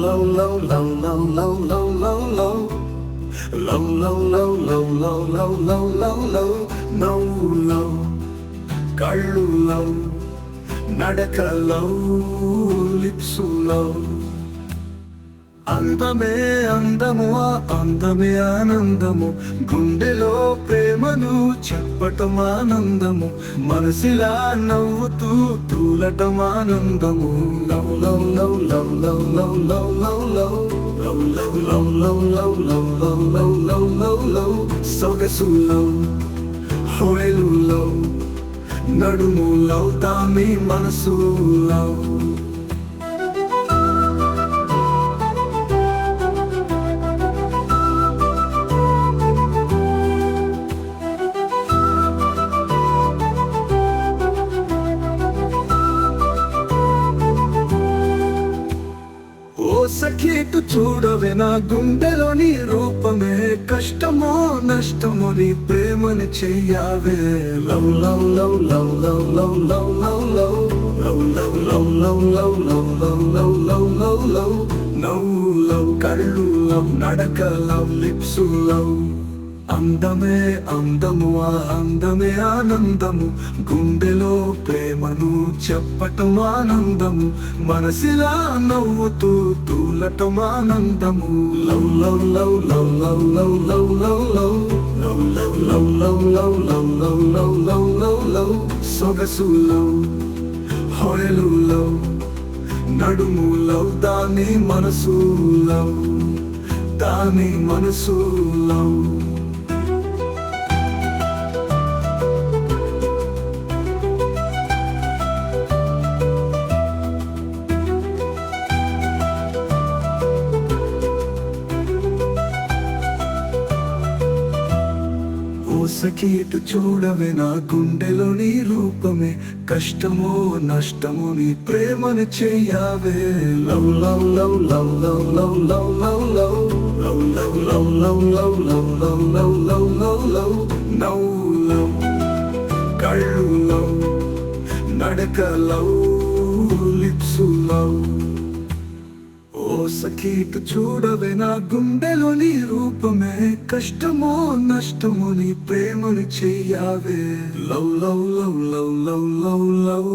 low, low, low, low, low, low, low, low. Low, low, low, low, low, low, low, low, low. No, low. Kallu low. Nadaka low. Lipsu low. అందమే అందము అందమే ఆనందము గుండెలో ప్రేమను చెప్పటం ఆనందము మనసిలా నవ్వుతూ తూలటం ఆనందము love love love love love love love love love love love love love love love love love love love సొగసు లవ్ హోయలు లవ్ నడుము లవ్ తామి మనసు లవ్ సఖీటు చూడవే నా గుండెలోని రూపమే కష్టమో నష్టమో నీ ప్రేమని చెయ్యావే love love love love love love love love love love love love love love love love love love love నవ్వు లవ్ కళ్ళు లవ్ నడక లవ్ లిప్సు లవ్ అందమే అందము అందమే ఆనందము గుండెలో ప్రేమను చెప్పటం ఆనందము మనసిలా నవ్వుతూ తూలటం ఆనందము love love love love love love love love love love love love love love love love love love love సొగసు లవ్ హోయలు లవ్ నడుము లవ్ దాని మనసు లవ్ దాని మనసు లవ్ సఖీటు చూడవే నా గుండెలోని రూపమే కష్టమో నష్టమో నీ ప్రేమను చెయ్యావే love love love love love love love love love love love love love love love love love love love నవ్వు లవ్ కళ్ళు లవ్ నడక లవ్ లిప్సు లవ్ ఓ సఖీటు చూడవే నా గుండెలోని రూపమే కష్టమో నష్టమో నీ ప్రేమను చెయ్యావే love love love love love love love